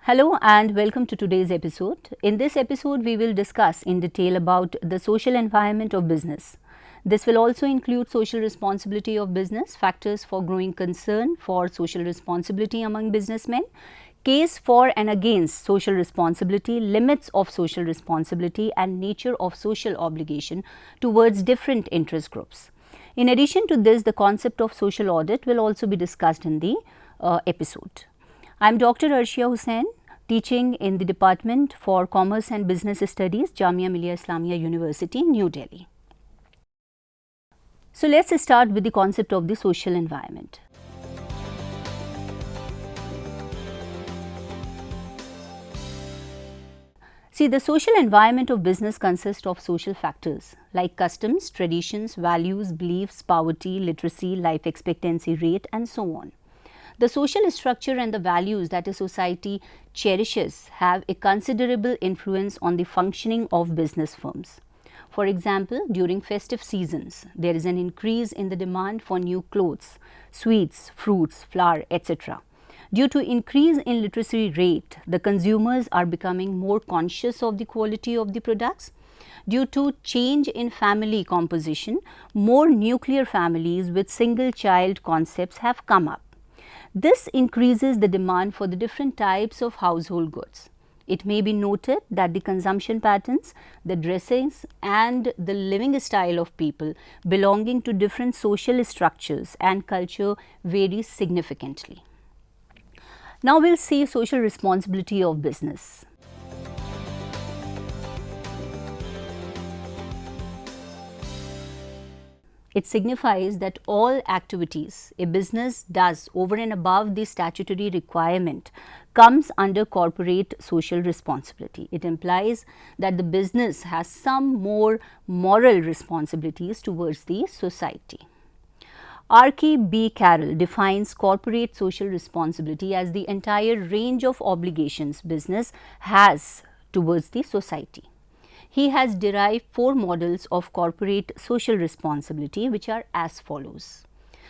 Hello and welcome to today's episode. In this episode, we will discuss in detail about the social environment of business. This will also include social responsibility of business, factors for growing concern for social responsibility among businessmen, case for and against social responsibility, limits of social responsibility and nature of social obligation towards different interest groups. In addition to this, the concept of social audit will also be discussed in the episode. I am Dr. Arshia Hussain, teaching in the Department for Commerce and Business Studies, Jamia Millia Islamia University, New Delhi. So, let us start with the concept of the social environment. See, the social environment of business consists of social factors like customs, traditions, values, beliefs, poverty, literacy, life expectancy rate and so on. The social structure and the values that a society cherishes have a considerable influence on the functioning of business firms. For example, during festive seasons, there is an increase in the demand for new clothes, sweets, fruits, flour, etc. Due to increase in literacy rate, the consumers are becoming more conscious of the quality of the products. Due to change in family composition, more nuclear families with single child concepts have come up. This increases the demand for the different types of household goods. It may be noted that the consumption patterns, the dressings and the living style of people belonging to different social structures and culture vary significantly. Now, we will see social responsibility of business. It signifies that all activities a business does over and above the statutory requirement comes under corporate social responsibility. It implies that the business has some more moral responsibilities towards the society. R.K. B. Carroll defines corporate social responsibility as the entire range of obligations business has towards the society. He has derived 4 models of corporate social responsibility which are as follows.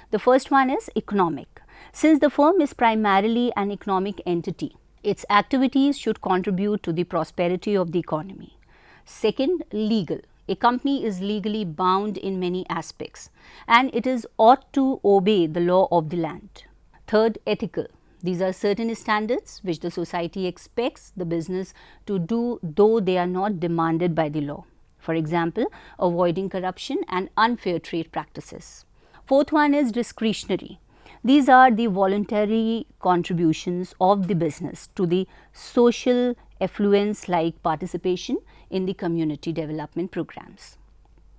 The first one is economic. Since the firm is primarily an economic entity, its activities should contribute to the prosperity of the economy. Second, legal. A company is legally bound in many aspects and it is ought to obey the law of the land. Third, ethical. These are certain standards which the society expects the business to do, though they are not demanded by the law. For example, avoiding corruption and unfair trade practices. Fourth one is discretionary. These are the voluntary contributions of the business to the social affluence like participation in the community development programs.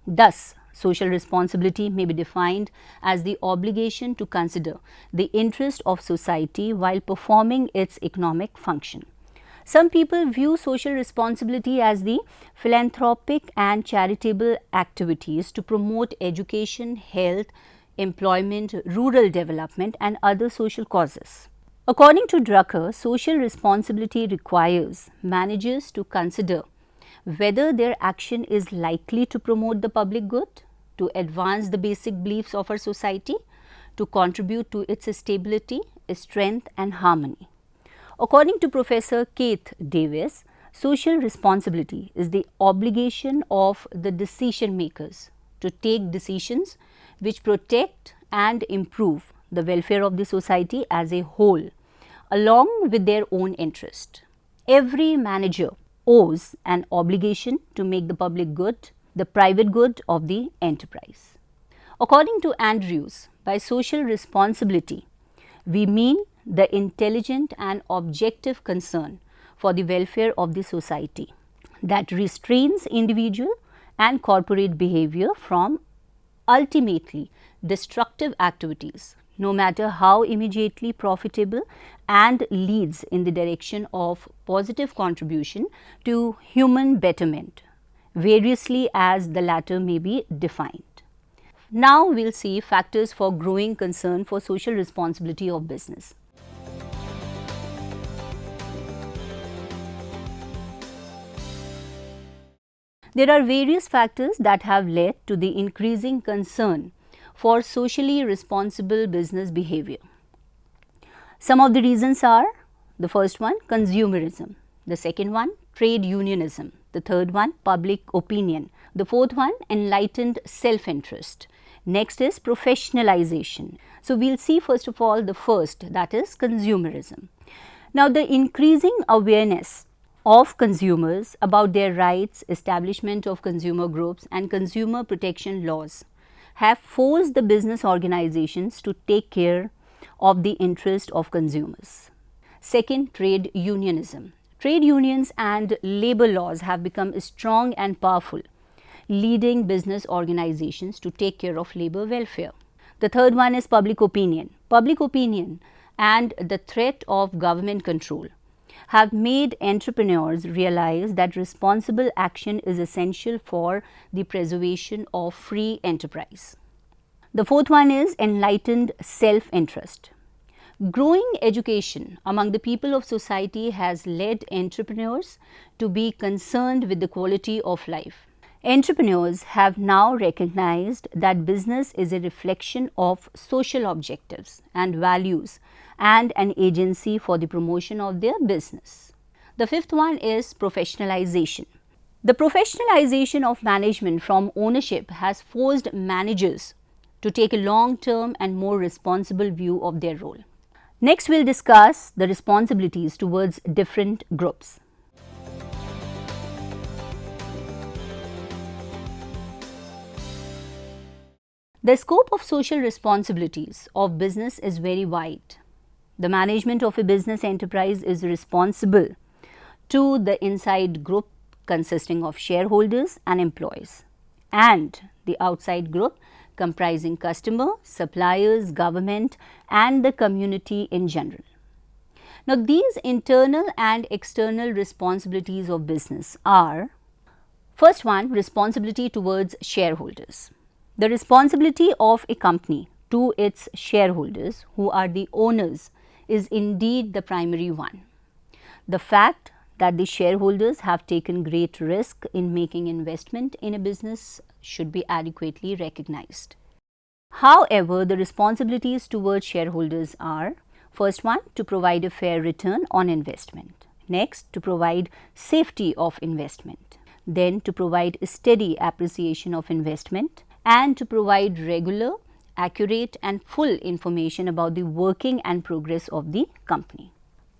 Thus, social responsibility may be defined as the obligation to consider the interest of society while performing its economic function. Some people view social responsibility as the philanthropic and charitable activities to promote education, health, employment, rural development and other social causes. According to Drucker, social responsibility requires managers to consider whether their action is likely to promote the public good, to advance the basic beliefs of our society, to contribute to its stability, strength and harmony. According to Professor Keith Davis, social responsibility is the obligation of the decision makers to take decisions which protect and improve the welfare of the society as a whole, along with their own interest. Every manager owes an obligation to make the public good the private good of the enterprise. According to Andrews, by social responsibility, we mean the intelligent and objective concern for the welfare of the society that restrains individual and corporate behavior from ultimately destructive activities, no matter how immediately profitable, and leads in the direction of positive contribution to human betterment, variously as the latter may be defined. Now, we will see factors for growing concern for social responsibility of business. There are various factors that have led to the increasing concern for socially responsible business behavior. Some of the reasons are: the first one, consumerism; the second one, trade unionism; the third one, public opinion; the fourth one, enlightened self-interest. Next is professionalization. So, we will see first of all the first, that is consumerism. Now, the increasing awareness of consumers about their rights, establishment of consumer groups and consumer protection laws have forced the business organizations to take care of the interest of consumers. Second, trade unionism. Trade unions and labor laws have become strong and powerful, leading business organizations to take care of labor welfare. The third one is public opinion. Public opinion and the threat of government control have made entrepreneurs realize that responsible action is essential for the preservation of free enterprise. The fourth one is enlightened self-interest. Growing education among the people of society has led entrepreneurs to be concerned with the quality of life. Entrepreneurs have now recognized that business is a reflection of social objectives and values and an agency for the promotion of their business. The fifth one is professionalization. The professionalization of management from ownership has forced managers to take a long-term and more responsible view of their role. Next, we will discuss the responsibilities towards different groups. The scope of social responsibilities of business is very wide. The management of a business enterprise is responsible to the inside group consisting of shareholders and employees, and the outside group comprising customer, suppliers, government and the community in general. Now, these internal and external responsibilities of business are: first one, responsibility towards shareholders. The responsibility of a company to its shareholders, who are the owners, is indeed the primary one. The fact that the shareholders have taken great risk in making investment in a business should be adequately recognized. However, the responsibilities towards shareholders are: first one, to provide a fair return on investment; next, to provide safety of investment; then to provide steady appreciation of investment, and to provide regular, accurate and full information about the working and progress of the company.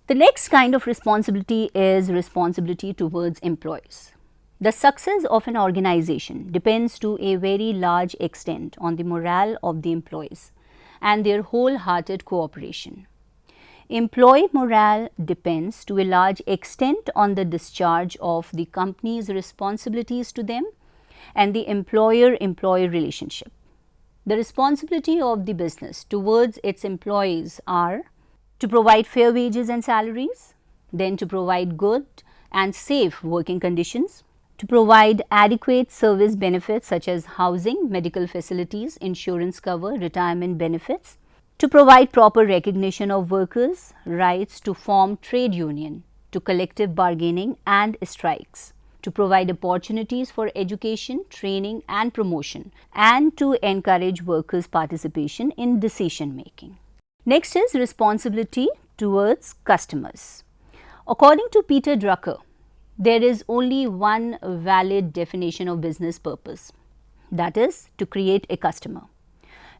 The next kind of responsibility is responsibility towards employees. The success of an organization depends to a very large extent on the morale of the employees and their wholehearted cooperation. Employee morale depends to a large extent on the discharge of the company's responsibilities to them and the employer-employee relationship. The responsibility of the business towards its employees are: to provide fair wages and salaries, then to provide good and safe working conditions, to provide adequate service benefits such as housing, medical facilities, insurance cover, retirement benefits, to provide proper recognition of workers' rights to form trade union, to collective bargaining and strikes, to provide opportunities for education, training and promotion, and to encourage workers' participation in decision making. Next is responsibility towards customers. According to Peter Drucker, there is only one valid definition of business purpose, that is to create a customer.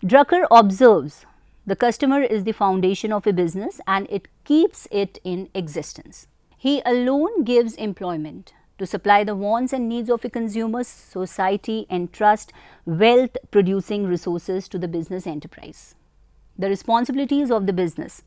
Drucker observes The customer is the foundation of a business and it keeps it in existence. He alone gives employment. To supply the wants and needs of a consumer, society entrust wealth producing resources to the business enterprise. The responsibilities of the business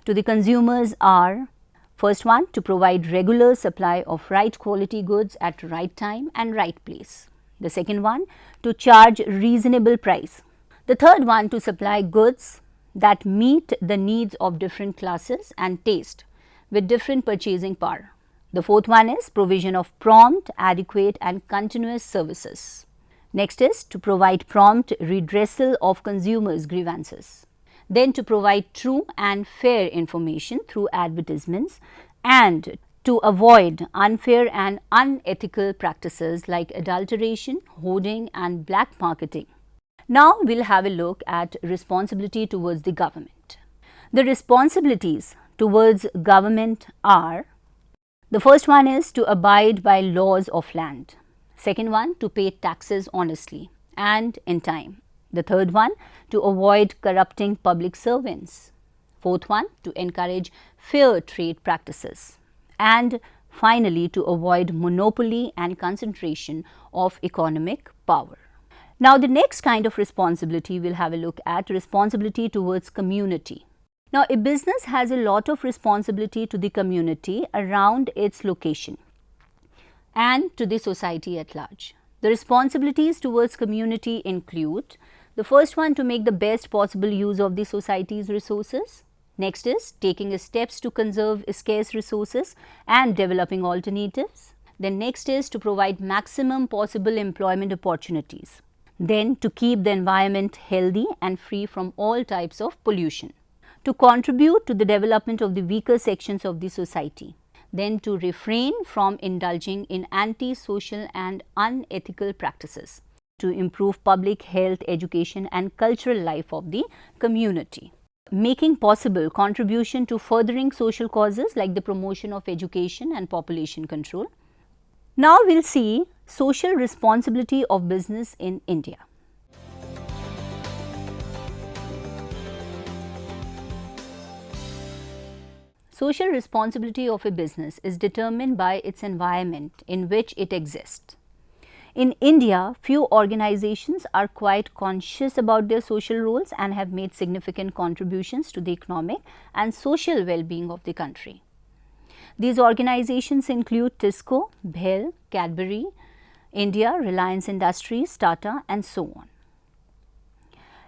to the consumers are: first one, to provide regular supply of right quality goods at right time and right place. The second one, to charge reasonable price. The third one, to supply goods that meet the needs of different classes and taste with different purchasing power. The fourth one is provision of prompt, adequate and continuous services. Next is to provide prompt redressal of consumers' grievances. Then to provide true and fair information through advertisements, and to avoid unfair and unethical practices like adulteration, hoarding and black marketing. Now, we will have a look at responsibility towards the government. The responsibilities towards government are: the first one is to abide by laws of land. Second one, to pay taxes honestly and in time. The third one, to avoid corrupting public servants. Fourth one, to encourage fair trade practices. And finally, to avoid monopoly and concentration of economic power. Now, the next kind of responsibility we will have a look at: responsibility towards community. Now, a business has a lot of responsibility to the community around its location and to the society at large. The responsibilities towards community include: the first one, to make the best possible use of the society's resources. Next is taking steps to conserve scarce resources and developing alternatives. Then next is to provide maximum possible employment opportunities. Then to keep the environment healthy and free from all types of pollution. To contribute to the development of the weaker sections of the society. Then to refrain from indulging in anti-social and unethical practices. To improve public health, education and cultural life of the community. Making possible contribution to furthering social causes like the promotion of education and population control. Now, we will see social responsibility of business in India. Social responsibility of a business is determined by its environment in which it exists. In India, few organizations are quite conscious about their social roles and have made significant contributions to the economic and social well-being of the country. These organizations include TISCO, BHEL, Cadbury, India, Reliance Industries, Tata and so on.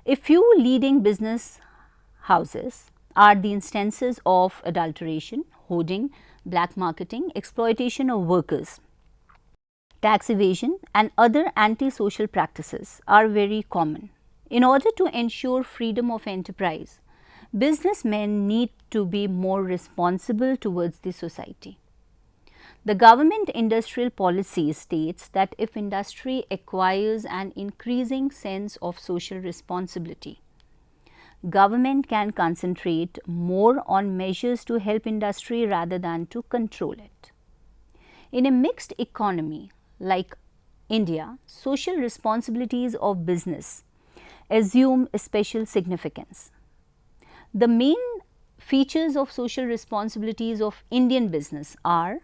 A few leading business houses are the instances of adulteration, hoarding, black marketing, exploitation of workers. Tax evasion and other anti-social practices are very common. In order to ensure freedom of enterprise, businessmen need to be more responsible towards the society. The government industrial policy states that if industry acquires an increasing sense of social responsibility, government can concentrate more on measures to help industry rather than to control it. In a mixed economy like India, social responsibilities of business assume a special significance. The main features of social responsibilities of Indian business are: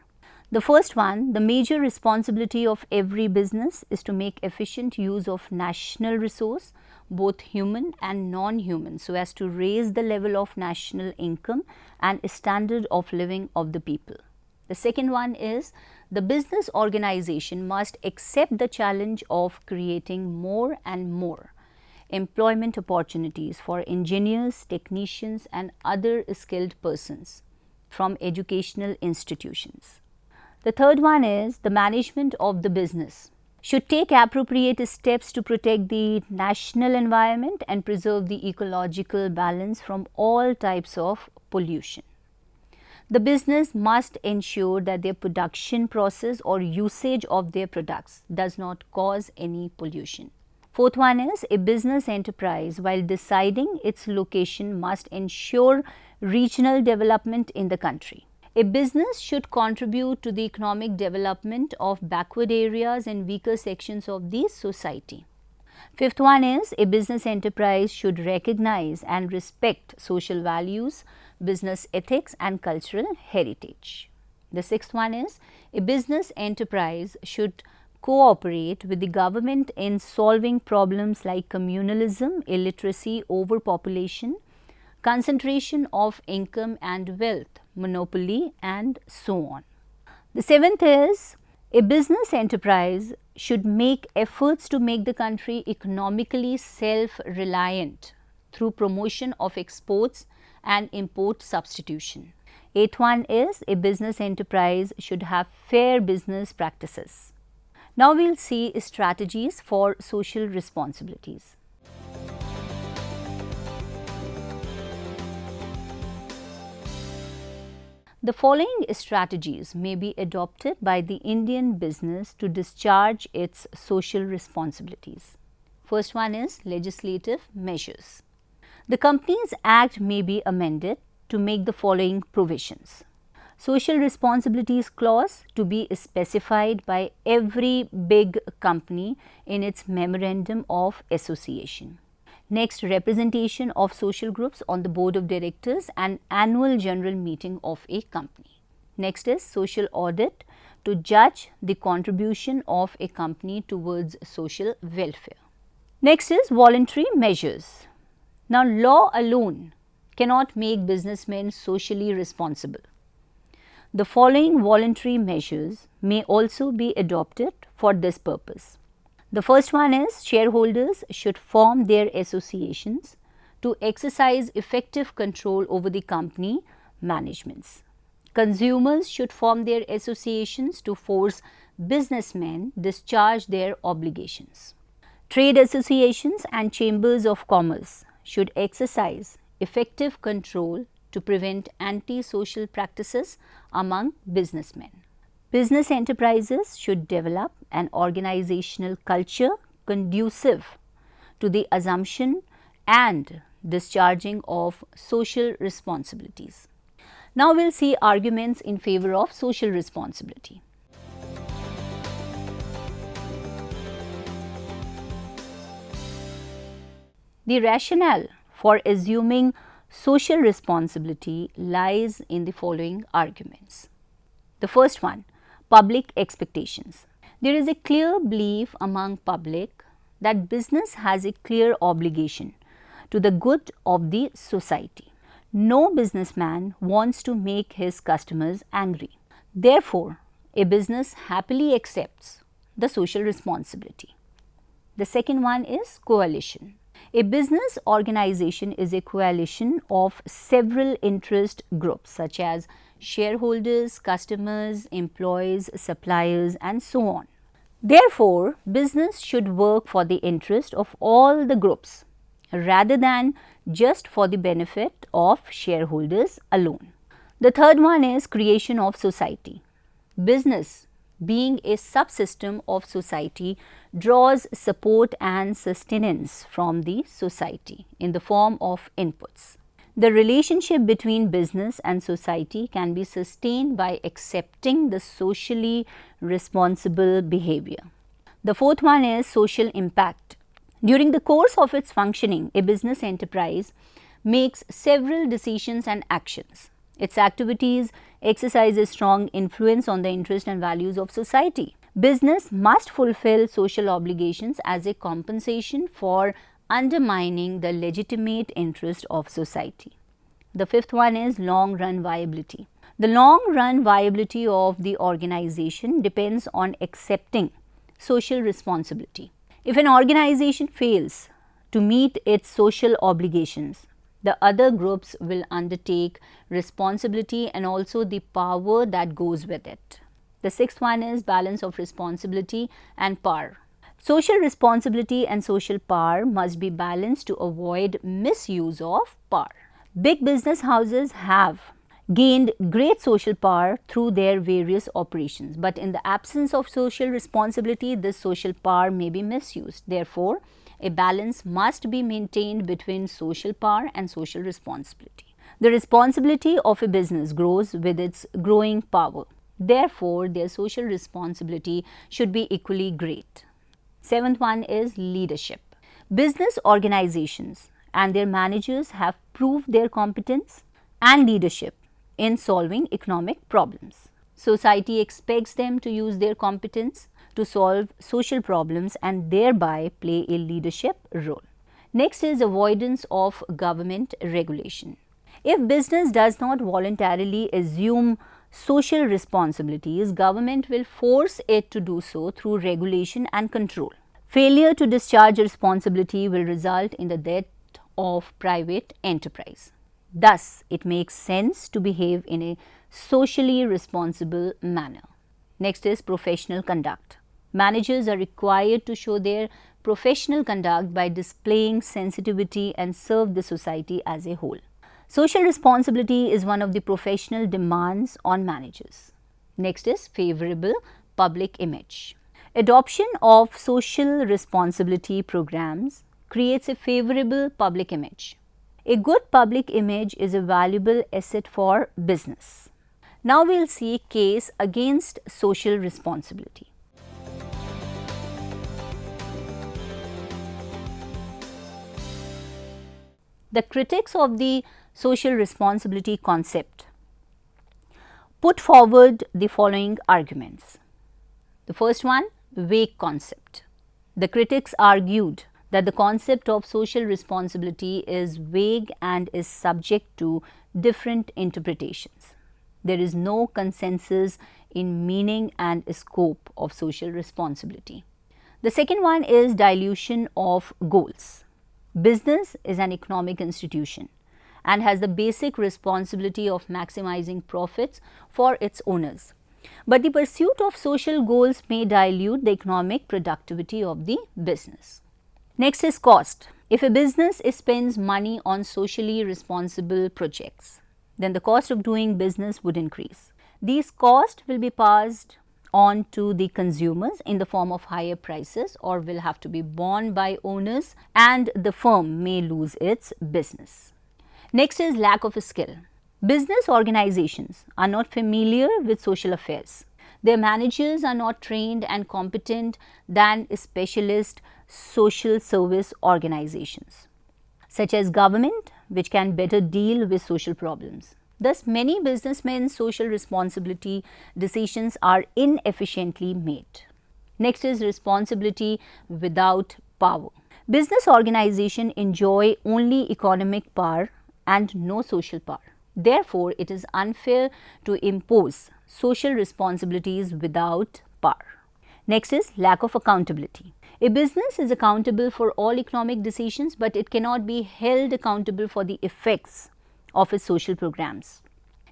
the first one, the major responsibility of every business is to make efficient use of national resource, both human and non-human, so as to raise the level of national income and standard of living of the people. The second one is the business organization must accept the challenge of creating more and more employment opportunities for engineers, technicians and other skilled persons from educational institutions. The third one is the management of the business should take appropriate steps to protect the national environment and preserve the ecological balance from all types of pollution. The business must ensure that their production process or usage of their products does not cause any pollution. Fourth one is a business enterprise, while deciding its location, must ensure regional development in the country. A business should contribute to the economic development of backward areas and weaker sections of the society. Fifth one is a business enterprise should recognize and respect social values, business ethics and cultural heritage. The sixth one is a business enterprise should cooperate with the government in solving problems like communalism, illiteracy, overpopulation, concentration of income and wealth, monopoly and so on. The seventh is a business enterprise should make efforts to make the country economically self-reliant through promotion of exports and import substitution. Eighth one is a business enterprise should have fair business practices. Now we will see strategies for social responsibilities. The following strategies may be adopted by the Indian business to discharge its social responsibilities. First one is legislative measures. The Companies Act may be amended to make the following provisions. Social responsibilities clause to be specified by every big company in its memorandum of association. Next, representation of social groups on the board of directors and annual general meeting of a company. Next is social audit to judge the contribution of a company towards social welfare. Next is voluntary measures. Now, law alone cannot make businessmen socially responsible. The following voluntary measures may also be adopted for this purpose. The first one is shareholders should form their associations to exercise effective control over the company managements. Consumers should form their associations to force businessmen discharge their obligations. Trade associations and chambers of commerce should exercise effective control to prevent anti-social practices among businessmen. Business enterprises should develop an organizational culture conducive to the assumption and discharging of social responsibilities. Now we will see arguments in favor of social responsibility. The rationale for assuming social responsibility lies in the following arguments. The first one, public expectations. There is a clear belief among public that business has a clear obligation to the good of the society. No businessman wants to make his customers angry. Therefore, a business happily accepts the social responsibility. The second one is coalition. A business organization is a coalition of several interest groups such as shareholders, customers, employees, suppliers and so on. Therefore, business should work for the interest of all the groups rather than just for the benefit of shareholders alone. The third one is creation of society. Business, being a subsystem of society, draws support and sustenance from the society in the form of inputs. The relationship between business and society can be sustained by accepting the socially responsible behavior. The fourth one is social impact. During the course of its functioning, a business enterprise makes several decisions and actions. Its activities exercise a strong influence on the interests and values of society. Business must fulfill social obligations as a compensation for undermining the legitimate interest of society. The fifth one is long-run viability. The long-run viability of the organization depends on accepting social responsibility. If an organization fails to meet its social obligations, the other groups will undertake responsibility and also the power that goes with it. The sixth one is balance of responsibility and power. Social responsibility and social power must be balanced to avoid misuse of power. Big business houses have gained great social power through their various operations, but in the absence of social responsibility, this social power may be misused. Therefore, a balance must be maintained between social power and social responsibility. The responsibility of a business grows with its growing power. Therefore, their social responsibility should be equally great. Seventh one is leadership. Business organizations and their managers have proved their competence and leadership in solving economic problems. Society expects them to use their competence to solve social problems and thereby play a leadership role. Next is avoidance of government regulation. If business does not voluntarily assume social responsibilities, government will force it to do so through regulation and control. Failure to discharge responsibility will result in the death of private enterprise. Thus, it makes sense to behave in a socially responsible manner. Next is professional conduct. Managers are required to show their professional conduct by displaying sensitivity and serve the society as a whole. Social responsibility is one of the professional demands on managers. Next is favorable public image. Adoption of social responsibility programs creates a favorable public image. A good public image is a valuable asset for business. Now we will see a case against social responsibility. The critics of the social responsibility concept put forward the following arguments. The first one, vague concept. The critics argued that the concept of social responsibility is vague and is subject to different interpretations. There is no consensus in meaning and scope of social responsibility. The second one is dilution of goals. Business is an economic institution and has the basic responsibility of maximizing profits for its owners. But the pursuit of social goals may dilute the economic productivity of the business. Next is cost. If a business spends money on socially responsible projects, then the cost of doing business would increase. These costs will be passed on to the consumers in the form of higher prices or will have to be borne by owners, and the firm may lose its business. Next is lack of skill. Business organizations are not familiar with social affairs. Their managers are not trained and competent than specialist social service organizations, such as government, which can better deal with social problems. Thus, many businessmen's social responsibility decisions are inefficiently made. Next is responsibility without power. Business organizations enjoy only economic power and no social power. Therefore, it is unfair to impose social responsibilities without power. Next is lack of accountability. A business is accountable for all economic decisions, but it cannot be held accountable for the effects of its social programs.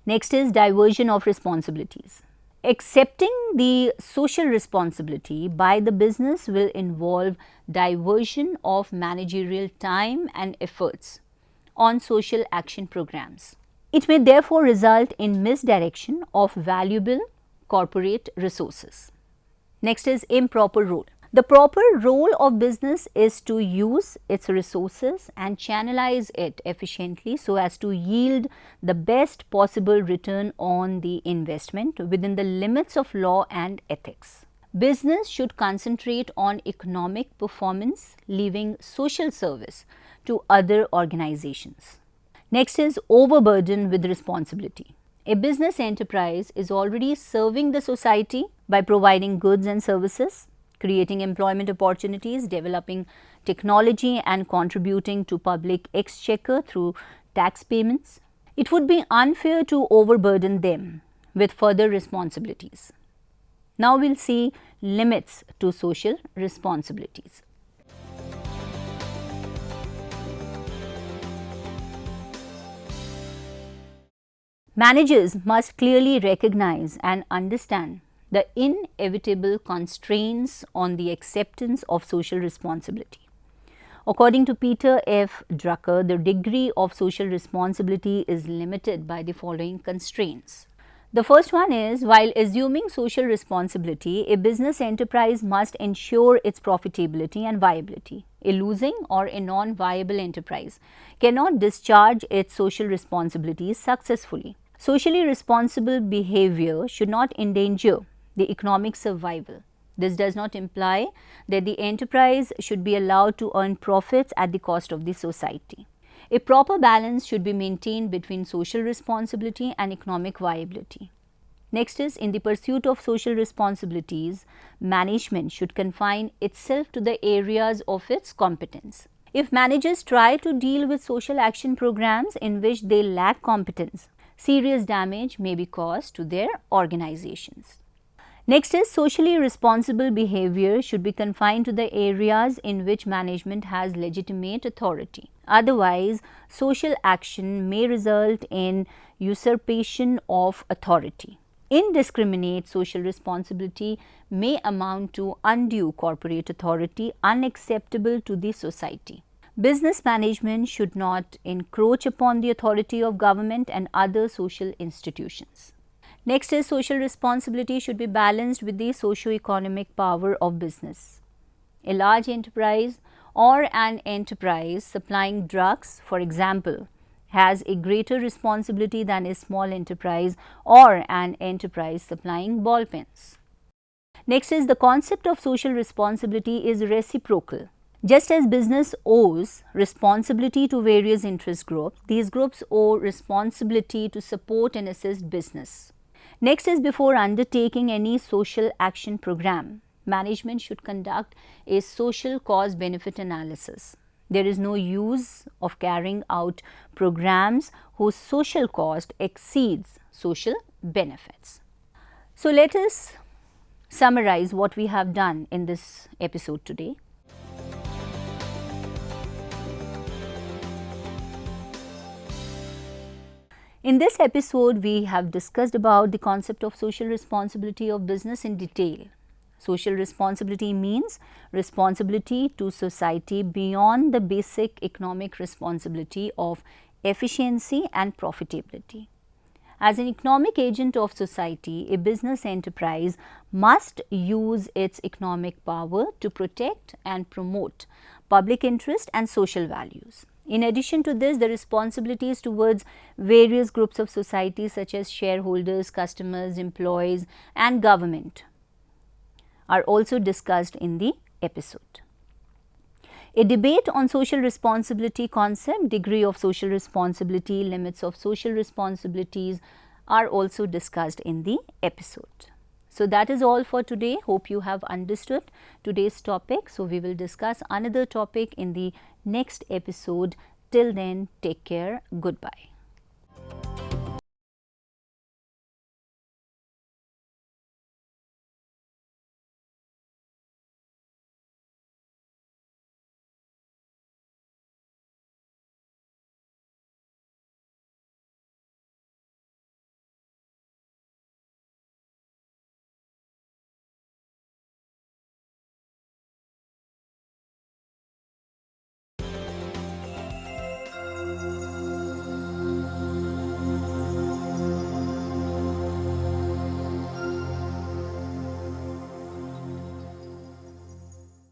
Next is diversion of responsibilities. Accepting the social responsibility by the business will involve diversion of managerial time and efforts on social action programs. It may therefore result in misdirection of valuable corporate resources. Next is improper role. The proper role of business is to use its resources and channelize it efficiently so as to yield the best possible return on the investment within the limits of law and ethics. Business should concentrate on economic performance, leaving social service to other organizations. Next is overburden with responsibility. A business enterprise is already serving the society by providing goods and services, creating employment opportunities, developing technology and contributing to public exchequer through tax payments. It would be unfair to overburden them with further responsibilities. Now we will see limits to social responsibilities. Managers must clearly recognize and understand the inevitable constraints on the acceptance of social responsibility. According to Peter F. Drucker, the degree of social responsibility is limited by the following constraints. The first one is, while assuming social responsibility, a business enterprise must ensure its profitability and viability. A losing or a non-viable enterprise cannot discharge its social responsibilities successfully. Socially responsible behavior should not endanger the economic survival. This does not imply that the enterprise should be allowed to earn profits at the cost of the society. A proper balance should be maintained between social responsibility and economic viability. Next is, in the pursuit of social responsibilities, management should confine itself to the areas of its competence. If managers try to deal with social action programs in which they lack competence, serious damage may be caused to their organizations. Next is, socially responsible behavior should be confined to the areas in which management has legitimate authority. Otherwise, social action may result in usurpation of authority. Indiscriminate social responsibility may amount to undue corporate authority unacceptable to the society. Business management should not encroach upon the authority of government and other social institutions. Next is, social responsibility should be balanced with the socio-economic power of business. A large enterprise or an enterprise supplying drugs, for example, has a greater responsibility than a small enterprise or an enterprise supplying ball pens. Next is, the concept of social responsibility is reciprocal. Just as business owes responsibility to various interest groups, these groups owe responsibility to support and assist business. Next is, before undertaking any social action program, management should conduct a social cost benefit analysis. There is no use of carrying out programs whose social cost exceeds social benefits. So, let us summarize what we have done in this episode today. In this episode, we have discussed about the concept of social responsibility of business in detail. Social responsibility means responsibility to society beyond the basic economic responsibility of efficiency and profitability. As an economic agent of society, a business enterprise must use its economic power to protect and promote public interest and social values. In addition to this, the responsibilities towards various groups of society such as shareholders, customers, employees and government are also discussed in the episode. A debate on social responsibility concept, degree of social responsibility, limits of social responsibilities are also discussed in the episode. So, that is all for today. Hope you have understood today's topic. So, we will discuss another topic in the next episode. Till then, take care. Goodbye.